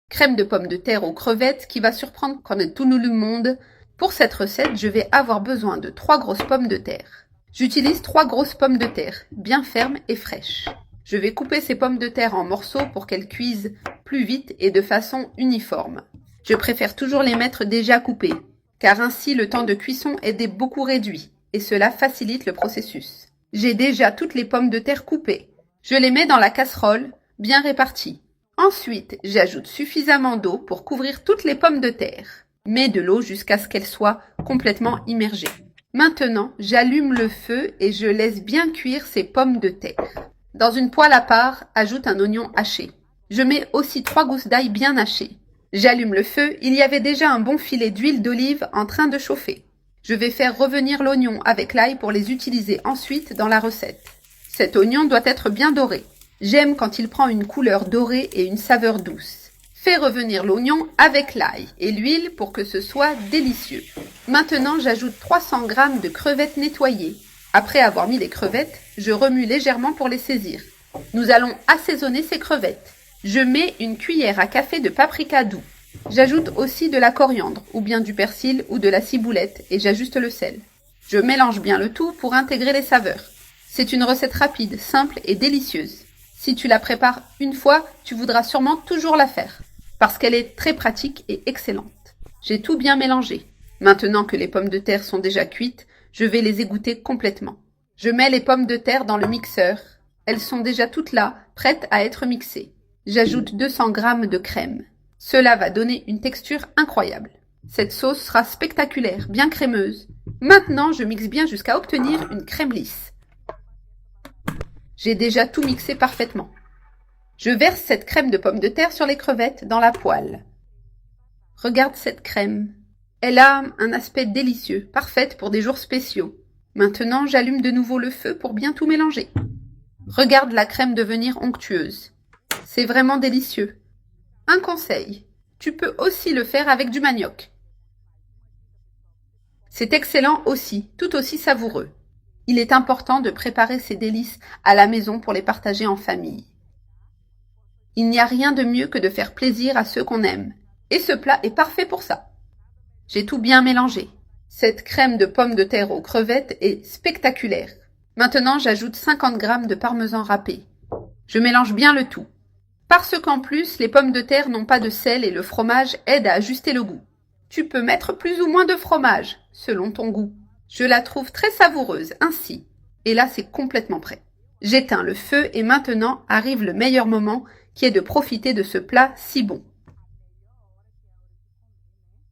Crème de pommes de terre aux crevettes qui va surprendre quand même tout le monde. Pour cette recette, je vais avoir besoin de 3 grosses pommes de terre. J'utilise 3 grosses pommes de terre, bien fermes et fraîches. Je vais couper ces pommes de terre en morceaux pour qu'elles cuisent plus vite et de façon uniforme. Je préfère toujours les mettre déjà coupées, car ainsi le temps de cuisson est beaucoup réduit, et cela facilite le processus. J'ai déjà toutes les pommes de terre coupées. Je les mets dans la casserole, bien réparties. Ensuite, j'ajoute suffisamment d'eau pour couvrir toutes les pommes de terre. Mets de l'eau jusqu'à ce qu'elles soient complètement immergées. Maintenant, j'allume le feu et je laisse bien cuire ces pommes de terre. Dans une poêle à part, ajoute un oignon haché. Je mets aussi 3 gousses d'ail bien hachées. J'allume le feu, il y avait déjà un bon filet d'huile d'olive en train de chauffer. Je vais faire revenir l'oignon avec l'ail pour les utiliser ensuite dans la recette. Cet oignon doit être bien doré. J'aime quand il prend une couleur dorée et une saveur douce. Fais revenir l'oignon avec l'ail et l'huile pour que ce soit délicieux. Maintenant, j'ajoute 300 g de crevettes nettoyées. Après avoir mis les crevettes, je remue légèrement pour les saisir. Nous allons assaisonner ces crevettes. Je mets une cuillère à café de paprika doux. J'ajoute aussi de la coriandre, ou bien du persil ou de la ciboulette, et j'ajuste le sel. Je mélange bien le tout pour intégrer les saveurs. C'est une recette rapide, simple et délicieuse. Si tu la prépares une fois, tu voudras sûrement toujours la faire, parce qu'elle est très pratique et excellente. J'ai tout bien mélangé. Maintenant que les pommes de terre sont déjà cuites, je vais les égoutter complètement. Je mets les pommes de terre dans le mixeur. Elles sont déjà toutes là, prêtes à être mixées. J'ajoute 200 g de crème. Cela va donner une texture incroyable. Cette sauce sera spectaculaire, bien crémeuse. Maintenant, je mixe bien jusqu'à obtenir une crème lisse. J'ai déjà tout mixé parfaitement. Je verse cette crème de pommes de terre sur les crevettes dans la poêle. Regarde cette crème. Elle a un aspect délicieux, parfaite pour des jours spéciaux. Maintenant, j'allume de nouveau le feu pour bien tout mélanger. Regarde la crème devenir onctueuse. C'est vraiment délicieux. Un conseil, tu peux aussi le faire avec du manioc. C'est excellent aussi, tout aussi savoureux. Il est important de préparer ces délices à la maison pour les partager en famille. Il n'y a rien de mieux que de faire plaisir à ceux qu'on aime. Et ce plat est parfait pour ça. J'ai tout bien mélangé. Cette crème de pommes de terre aux crevettes est spectaculaire. Maintenant, j'ajoute 50 g de parmesan râpé. Je mélange bien le tout. Parce qu'en plus, les pommes de terre n'ont pas de sel et le fromage aide à ajuster le goût. Tu peux mettre plus ou moins de fromage, selon ton goût. Je la trouve très savoureuse, ainsi. Et là, c'est complètement prêt. J'éteins le feu et maintenant arrive le meilleur moment qui est de profiter de ce plat si bon.